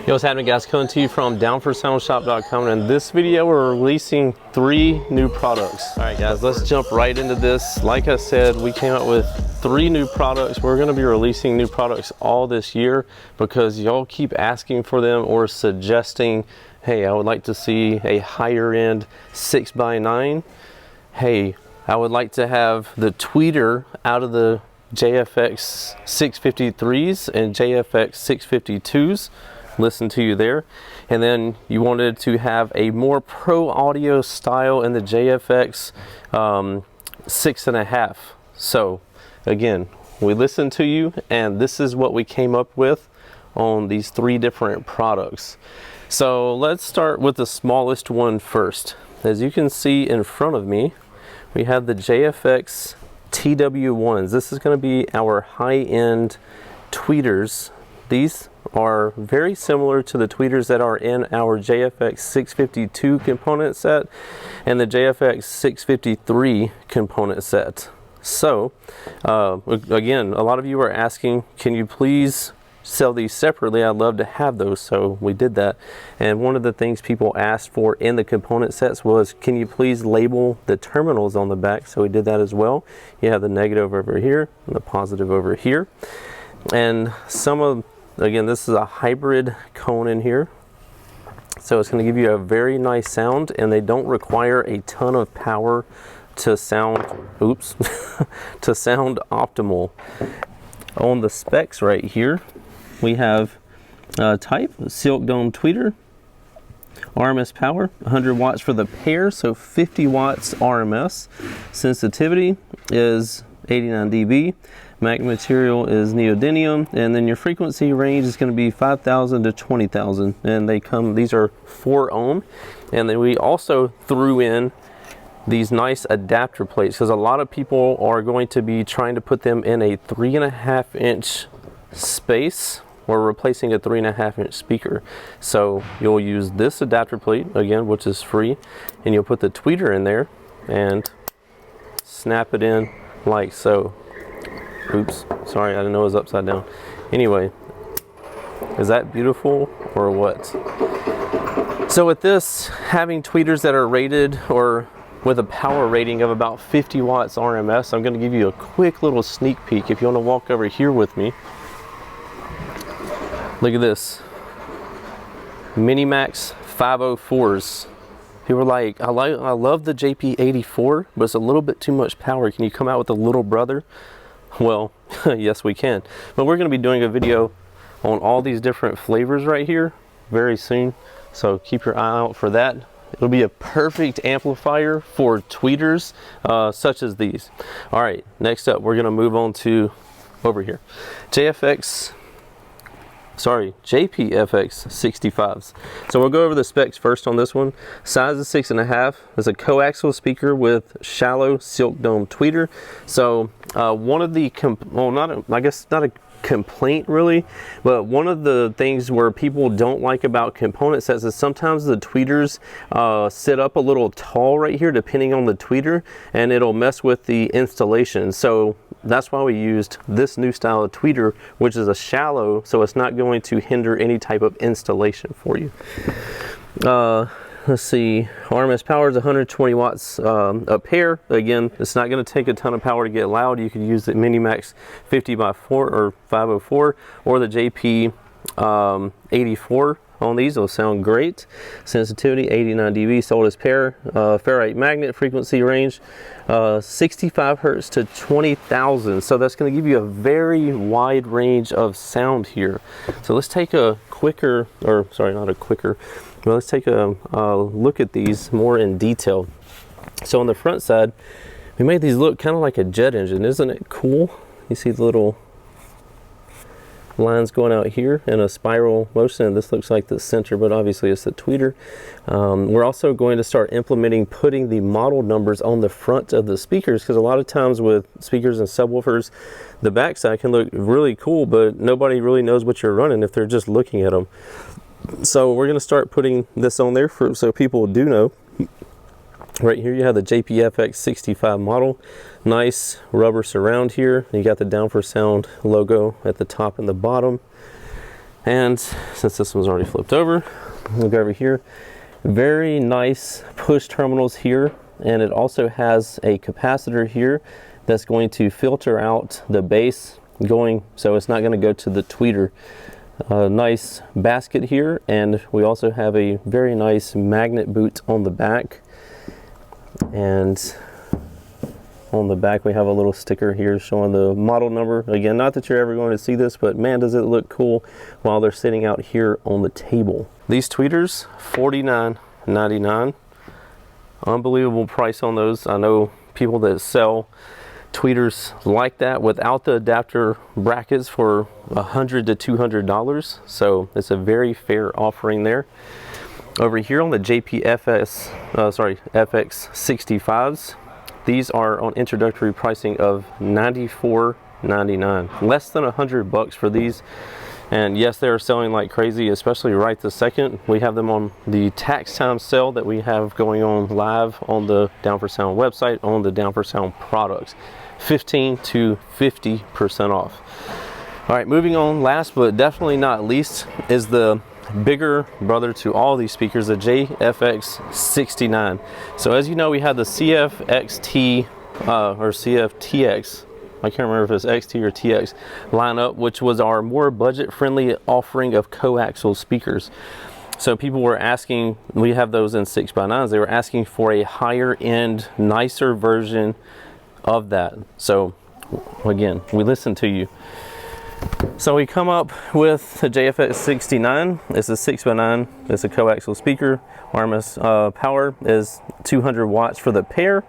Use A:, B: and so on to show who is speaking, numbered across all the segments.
A: Yo, what's happening, guys? Coming to you from DOWN4SOUNDShop.com, and in this video we're releasing 3 new products. All right, guys, let's jump right into this. Like I said, we came out with 3 new products. We're going to be releasing new products all this year because y'all keep asking for them or suggesting, hey, I would like to see a higher end 6x9. Hey, I would like to have the tweeter out of the JFX653s and JFX652s. Listen to you there. And then you wanted to have a more pro audio style in the JFX 6.5. So again, we listened to you, and this is what we came up with on these 3 different products. So let's start with the smallest one first. As you can see in front of me, we have the JFX TW1s. This is going to be our high-end tweeters. These are very similar to the tweeters that are in our JFX 652 component set and the JFX 653 component set. So again, a lot of you are asking, can you please sell these separately? I'd love to have those, so we did that. And one of the things people asked for in the component sets was, can you please label the terminals on the back? So we did that as well. You have the negative over here and the positive over here. And again, this is a hybrid cone in here, so it's going to give you a very nice sound, and they don't require a ton of power to sound to sound optimal. On the specs right here, we have type silk dome tweeter, RMS power 100 watts for the pair, so 50 watts RMS. Sensitivity is 89 dB. MAC material is neodymium, and then your frequency range is going to be 5,000 to 20,000, and these are 4 ohm. And then we also threw in these nice adapter plates because a lot of people are going to be trying to put them in a 3.5 inch space or replacing a 3.5 inch speaker. So you'll use this adapter plate again, which is free, and you'll put the tweeter in there and snap it in like so. Oops, sorry, I didn't know it was upside down. Anyway, is that beautiful or what? So with this, having tweeters that are rated or with a power rating of about 50 watts RMS, I'm going to give you a quick little sneak peek. If you want to walk over here with me, look at this. Minimax 504s. People are like, I love the JP84, but it's a little bit too much power. Can you come out with a little brother? Well, yes we can. But we're going to be doing a video on all these different flavors right here very soon, so keep your eye out for that. It'll be a perfect amplifier for tweeters such as these. All right, next up we're going to move on to over here, JPFX65s. So we'll go over the specs first on this one. Size is 6.5. It's a coaxial speaker with shallow silk dome tweeter. So one of the I guess not a complaint really, but one of the things where people don't like about component sets is sometimes the tweeters sit up a little tall right here depending on the tweeter, and it'll mess with the installation. So that's why we used this new style of tweeter, which is a shallow, so it's not going to hinder any type of installation for you. Let's see, RMS power is 120 watts a pair. Again, it's not going to take a ton of power to get loud. You could use the Minimax 50x4 or 504 or the JP 84 on these. It'll sound great. Sensitivity 89 dB, sold as pair. Ferrite magnet, frequency range 65 hertz to 20,000. So that's going to give you a very wide range of sound here. So let's take a quicker, or sorry, not a quicker, but let's take a look at these more in detail. So on the front side, we made these look kind of like a jet engine. Isn't it cool? You see the little lines going out here in a spiral motion, and this looks like the center, but obviously it's the tweeter. We're also going to start putting the model numbers on the front of the speakers, because a lot of times with speakers and subwoofers, the backside can look really cool, but nobody really knows what you're running if they're just looking at them. So we're going to start putting this on there so people do know. Right here you have the JPFX65 model. Nice rubber surround here. You got the Down4Sound logo at the top and the bottom. And since this one's already flipped over, we'll go over here. Very nice push terminals here, and it also has a capacitor here that's going to filter out the bass going, so it's not going to go to the tweeter. Nice basket here, and we also have a very nice magnet boot on the back. And on the back we have a little sticker here showing the model number. Again, not that you're ever going to see this, but man, does it look cool while they're sitting out here on the table. These tweeters, $49.99. Unbelievable price on those. I know people that sell tweeters like that without the adapter brackets for $100 to $200, so it's a very fair offering there. Over here on the FX65s, these are on introductory pricing of $94.99, less than $100 for these. And yes, they are selling like crazy, especially right this second. We have them on the tax time sale that we have going on live on the Down4Sound website on the Down4Sound products. 15 to 50% off. All right, moving on, last but definitely not least is the bigger brother to all these speakers, the JFX69. So as you know, we had the CFXT or CFTX, I can't remember if it's XT or TX lineup, which was our more budget-friendly offering of coaxial speakers. So people were asking, we have those in 6x9s, they were asking for a higher end, nicer version of that. So again, we listen to you. So we come up with the JFX69. It's a 6x9, it's a coaxial speaker. RMS power is 200 watts for the pair.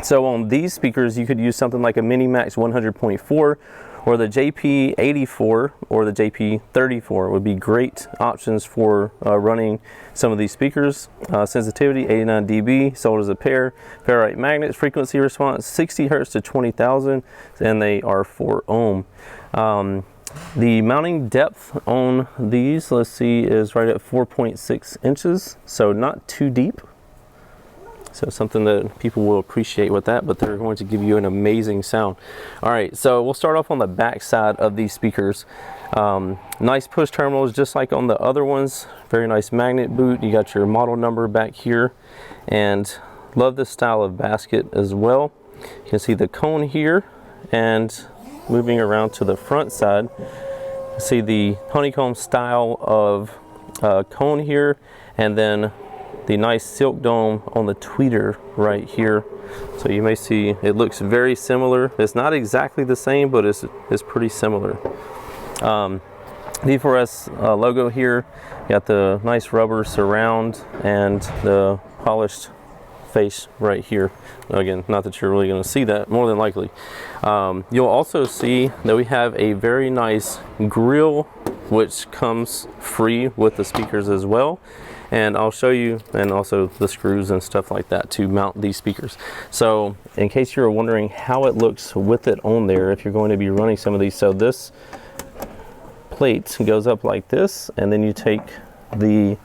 A: So on these speakers, you could use something like a Minimax 100.4 or the JP84 or the JP34 would be great options for running some of these speakers. Sensitivity 89 dB, sold as a pair. Ferrite magnets, frequency response 60 Hertz to 20,000, and they are 4 ohm. The mounting depth on these, let's see, is right at 4.6 inches, so not too deep. So something that people will appreciate with that, but they're going to give you an amazing sound. All right, so we'll start off on the back side of these speakers. Nice push terminals, just like on the other ones. Very nice magnet boot. You got your model number back here, and love this style of basket as well. You can see the cone here, and moving around to the front side, you see the honeycomb style of cone here, and then the nice silk dome on the tweeter right here. So you may see it looks very similar. It's not exactly the same, but it's pretty similar. D4S logo here. Got the nice rubber surround and the polished face right here. Again, not that you're really going to see that, more than likely. You'll also see that we have a very nice grill, which comes free with the speakers as well. And I'll show you, and also the screws and stuff like that to mount these speakers. So in case you're wondering how it looks with it on there, if you're going to be running some of these, so this plate goes up like this, and then you take the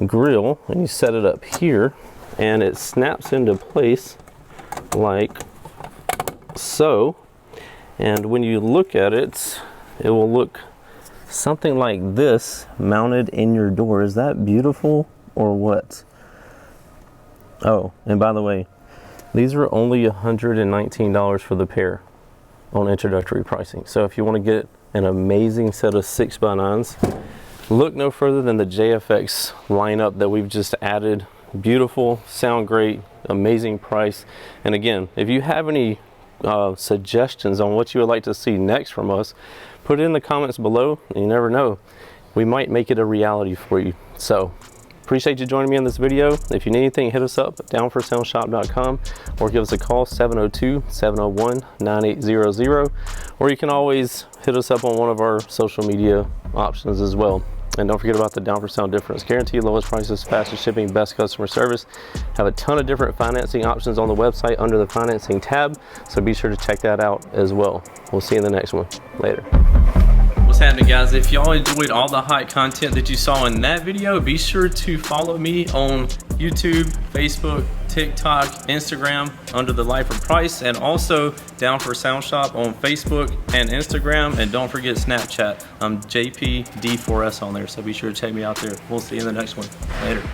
A: grill and you set it up here, and it snaps into place like so. And when you look at it, it will look something like this mounted in your door. Is that beautiful or what? Oh, and by the way, these are only $119 for the pair on introductory pricing. So if you want to get an amazing set of 6x9s, look no further than the JFX lineup that we've just added. Beautiful, sound great, amazing price. And again, if you have any suggestions on what you would like to see next from us, put it in the comments below. You never know, we might make it a reality for you. So appreciate you joining me in this video. If you need anything, hit us up at down4soundshop.com or give us a call 702-701-9800, or you can always hit us up on one of our social media options as well. And don't forget about the Down4Sound difference guarantee, lowest prices, fastest shipping, best customer service. Have a ton of different financing options on the website under the financing tab, so be sure to check that out as well. We'll see you in the next one. Later. what's happening, guys? If y'all enjoyed all the hot content that you saw in that video, be sure to follow me on YouTube, Facebook, TikTok, Instagram under the Lifer Price, and also Down for Sound Shop on Facebook and Instagram. And don't forget Snapchat. I'm JP D4S on there, so be sure to check me out there. We'll see you in the next one. Later.